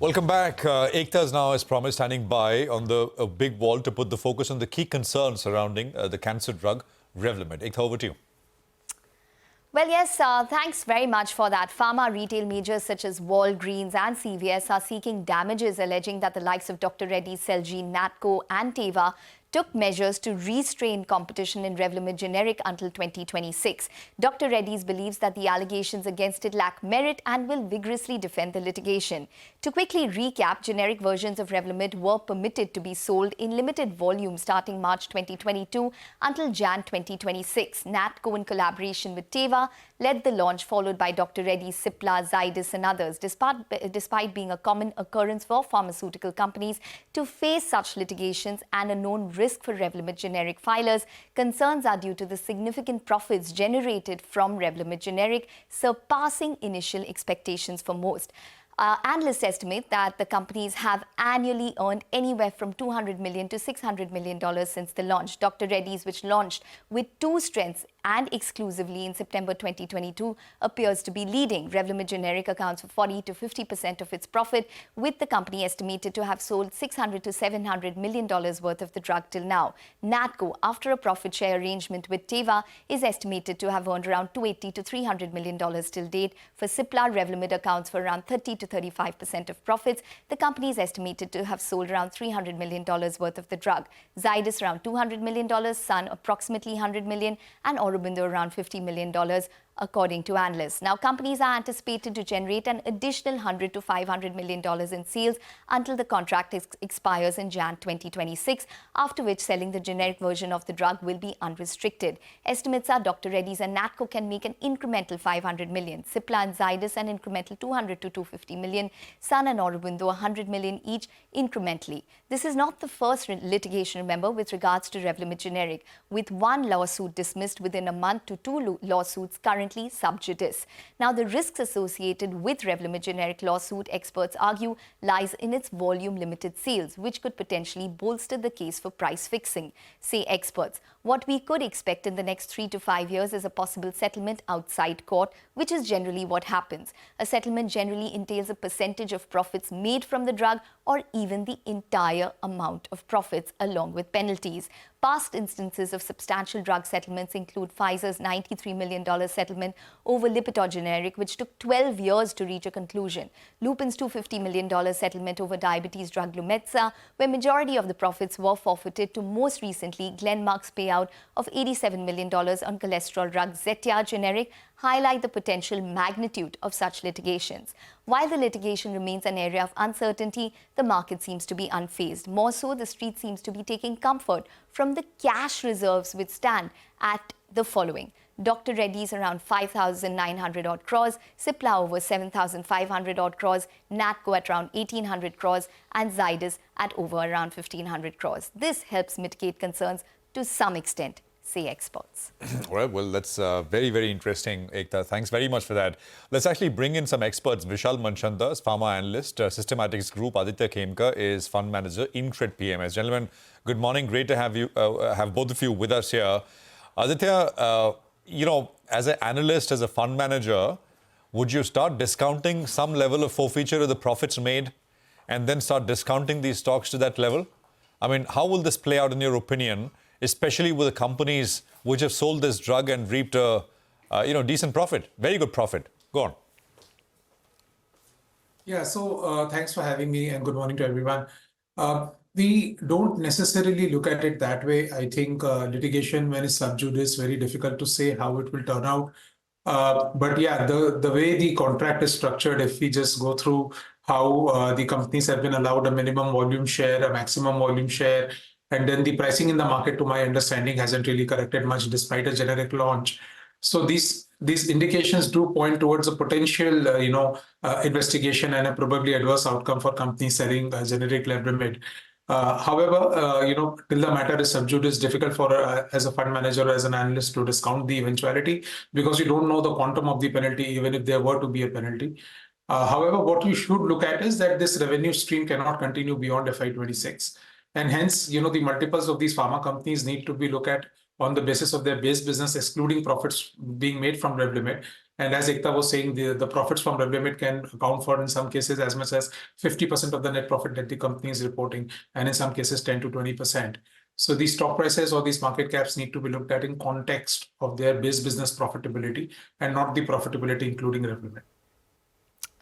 Welcome back. Ekta is now, as promised, standing by on the big wall to put the focus on the key concerns surrounding the cancer drug Revlimid. Ekta, over to you. Well, yes, thanks very much for that. Pharma retail majors such as Walgreens and CVS are seeking damages, alleging that the likes of Dr. Reddy's, Celgene, Natco and Teva took measures to restrain competition in Revlimid generic until 2026. Dr. Reddy's believes that the allegations against it lack merit and will vigorously defend the litigation. To quickly recap, generic versions of Revlimid were permitted to be sold in limited volume starting March 2022 until Jan 2026. Natco, in collaboration with Teva, led the launch, followed by Dr. Reddy's, Cipla, Zydus and others. Despite being a common occurrence for pharmaceutical companies to face such litigations and a known risk for Revlimid generic filers, concerns are due to the significant profits generated from Revlimid generic, surpassing initial expectations for most. Analysts estimate that the companies have annually earned anywhere from $200 million to $600 million since the launch. Dr. Reddy's, which launched with 2 strengths and exclusively in September 2022, appears to be leading. Revlimid generic accounts for 40 to 50% of its profit, with the company estimated to have sold $600 to $700 million worth of the drug till now. Natco, after a profit share arrangement with Teva, is estimated to have earned around $280 to $300 million till date. For Cipla, Revlimid accounts for around 30 to 35% of profits. The company is estimated to have sold around $300 million worth of the drug. Zydus around $200 million, Sun approximately $100 million, and Aurobindo around $50 million, according to analysts. Now, companies are anticipated to generate an additional $100 to $500 million in sales until the contract expires in Jan 2026, after which selling the generic version of the drug will be unrestricted. Estimates are Dr. Reddy's and Natco can make an incremental $500 million, Cipla and Zydus an incremental $200 to $250 million, Sun and Aurobindo $100 million each incrementally. This is not the first litigation, remember, with regards to Revlimid generic, with 1 lawsuit dismissed within a month to 2 lawsuits currently sub judice. Now, the risks associated with Revlimid generic lawsuit, experts argue, lies in its volume-limited sales, which could potentially bolster the case for price fixing. Say experts, what we could expect in the next 3 to 5 years is a possible settlement outside court, which is generally what happens. A settlement generally entails a percentage of profits made from the drug or even the entire amount of profits along with penalties. Past instances of substantial drug settlements include Pfizer's $93 million settlement over Lipitor generic, which took 12 years to reach a conclusion. Lupin's $250 million settlement over diabetes drug Lumetza, where majority of the profits were forfeited, to most recently Glenmark's payout of $87 million on cholesterol drug Zetia generic, highlight the potential magnitude of such litigations. While the litigation remains an area of uncertainty, the market seems to be unfazed. More so, the street seems to be taking comfort from the cash reserves which stand at the following: Dr. Reddy's around 5,900 odd crores, Cipla over 7,500 odd crores, Natco at around 1,800 crores, and Zydus at over around 1,500 crores. This helps mitigate concerns to some extent, say experts. All right, well, that's very, very interesting, Ekta. Thanks very much for that. Let's actually bring in some experts. Vishal Manchanda is Pharma Analyst, Systematix Group. Aditya Khemka is Fund Manager, InCred PMS. Gentlemen, good morning. Great to have you, have both of you with us here. Aditya, you know, as an analyst, as a fund manager, would you start discounting some level of forfeiture of the profits made and then start discounting these stocks to that level? I mean, how will this play out in your opinion, especially with the companies which have sold this drug and reaped a decent profit, very good profit? Go on. Yeah, so thanks for having me and good morning to everyone. We don't necessarily look at it that way. I think litigation, when it's sub judice, very difficult to say how it will turn out. But yeah, the way the contract is structured, if we just go through how the companies have been allowed a minimum volume share, a maximum volume share, and then the pricing in the market, to my understanding, hasn't really corrected much despite a generic launch. So these indications do point towards a potential, investigation and a probably adverse outcome for companies selling generic Revlimid. However, till the matter is sub judice, difficult for as a fund manager or as an analyst to discount the eventuality, because you don't know the quantum of the penalty, even if there were to be a penalty. However, what you should look at is that this revenue stream cannot continue beyond FY26. And hence, the multiples of these pharma companies need to be looked at on the basis of their base business, excluding profits being made from Revlimid. And as Ekta was saying, the profits from Revlimid can account for, in some cases, as much as 50% of the net profit that the company is reporting, and in some cases, 10 to 20%. So these stock prices or these market caps need to be looked at in context of their base business profitability and not the profitability including Revlimid.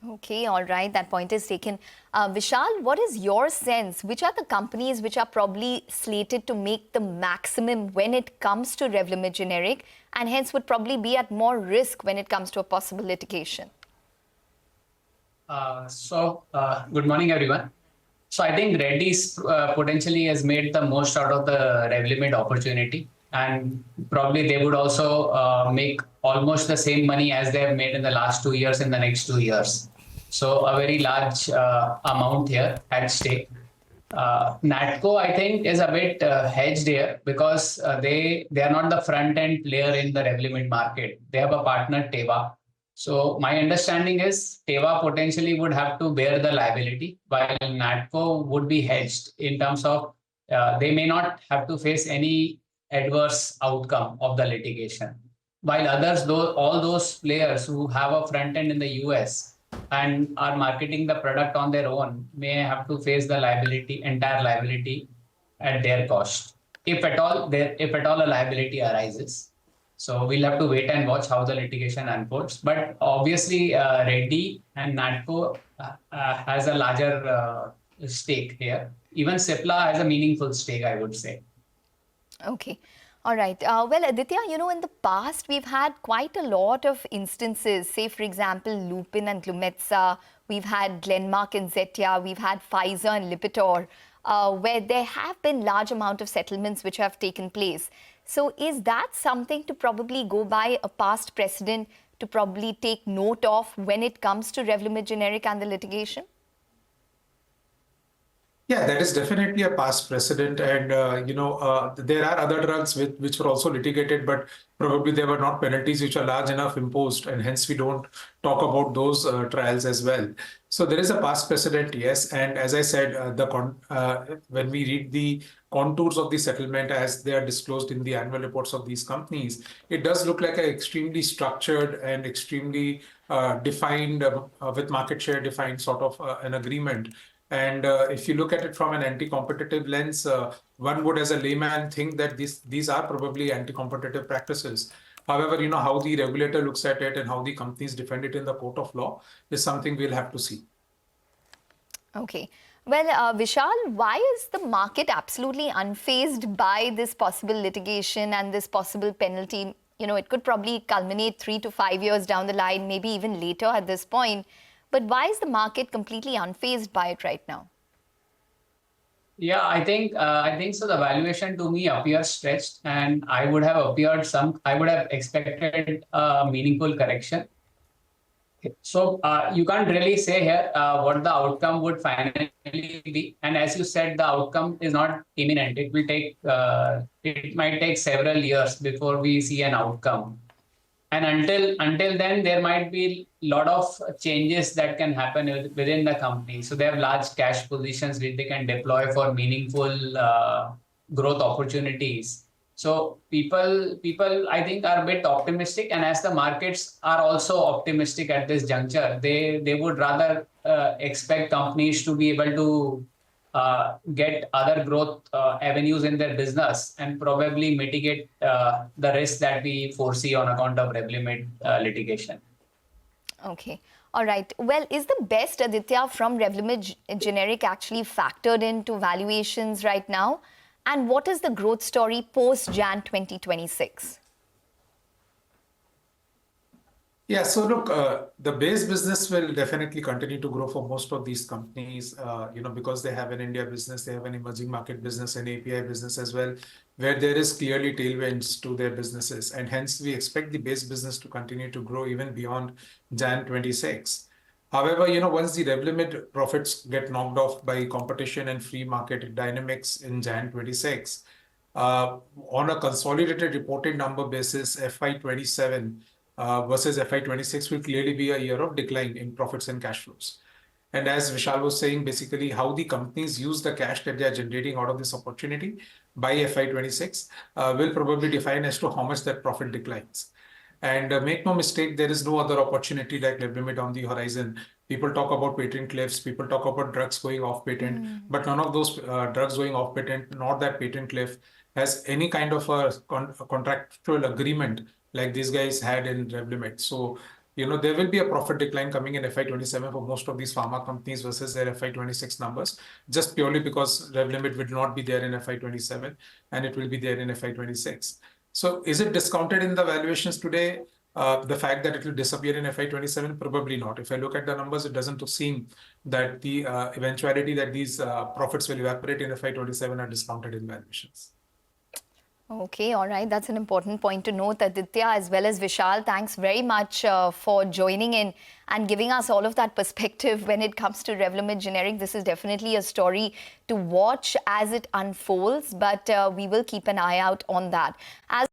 Okay, all right, that point is taken. Vishal, what is your sense? Which are the companies which are probably slated to make the maximum when it comes to Revlimid generic, and hence would probably be at more risk when it comes to a possible litigation? Good morning, everyone. So I think Reddy's potentially has made the most out of the Revlimid opportunity, and probably they would also make almost the same money as they have made in the last 2 years in the next 2 years. So a very large amount here at stake. Natco, I think, is a bit hedged here because they are not the front-end player in the Revlimid market. They have a partner, Teva. So my understanding is Teva potentially would have to bear the liability, while Natco would be hedged in terms of they may not have to face any adverse outcome of the litigation. While others, all those players who have a front end in the US and are marketing the product on their own may have to face the liability, entire liability at their cost, if at all a liability arises. So we'll have to wait and watch how the litigation unfolds. But obviously, Reddy and Natco has a larger stake here. Even Cipla has a meaningful stake, I would say. Okay. All right. Well, Aditya, in the past, we've had quite a lot of instances, say, for example, Lupin and Glumetza. We've had Glenmark and Zetia. We've had Pfizer and Lipitor, where there have been large amount of settlements which have taken place. So is that something to probably go by, a past precedent to probably take note of when it comes to Revlimid generic and the litigation? Yeah, that is definitely a past precedent. And, there are other drugs which were also litigated, but probably there were not penalties which are large enough imposed. And hence we don't talk about those trials as well. So there is a past precedent, yes. And as I said, when we read the contours of the settlement as they are disclosed in the annual reports of these companies, it does look like an extremely structured and extremely defined, with market share defined sort of an agreement. And if you look at it from an anti-competitive lens, one would, as a layman, think that these are probably anti-competitive practices. However, how the regulator looks at it and how the companies defend it in the court of law is something we'll have to see. Okay. Well, Vishal, why is the market absolutely unfazed by this possible litigation and this possible penalty? It could probably culminate 3 to 5 years down the line, maybe even later at this point. But why is the market completely unfazed by it right now? Yeah, I think so. The valuation to me appears stretched, and I would have expected a meaningful correction. So you can't really say here what the outcome would finally be. And as you said, the outcome is not imminent. It might take several years before we see an outcome. And until then, there might be a lot of changes that can happen within the company. So they have large cash positions which they can deploy for meaningful growth opportunities. So people, I think, are a bit optimistic. And as the markets are also optimistic at this juncture, they would rather expect companies to be able to get other growth avenues in their business and probably mitigate the risk that we foresee on account of Revlimid litigation. Okay. All right. Well, is the best, Aditya, from Revlimid generic actually factored into valuations right now? And what is the growth story post-Jan 2026? Yeah, so look, the base business will definitely continue to grow for most of these companies, because they have an India business, they have an emerging market business, an API business as well, where there is clearly tailwinds to their businesses. And hence, we expect the base business to continue to grow even beyond Jan 26. However, once the Revlimid profits get knocked off by competition and free market dynamics in Jan 26, on a consolidated reported number basis, FY27 versus FY26 will clearly be a year of decline in profits and cash flows. And as Vishal was saying, basically how the companies use the cash that they are generating out of this opportunity by FY26 will probably define as to how much that profit declines. And make no mistake, there is no other opportunity like Revlimid on the horizon. People talk about patent cliffs, people talk about drugs going off patent, but none of those drugs going off patent, nor that patent cliff, has any kind of a contractual agreement like these guys had in Revlimid. So, there will be a profit decline coming in FY27 for most of these pharma companies versus their FY26 numbers, just purely because Revlimid will not be there in FY27 and it will be there in FY26. So is it discounted in the valuations today? The fact that it will disappear in FY27? Probably not. If I look at the numbers, it doesn't seem that the eventuality that these profits will evaporate in FY27 are discounted in valuations. Okay, all right. That's an important point to note. Aditya as well as Vishal, thanks very much for joining in and giving us all of that perspective when it comes to Revlimid generic. This is definitely a story to watch as it unfolds, but we will keep an eye out on that. As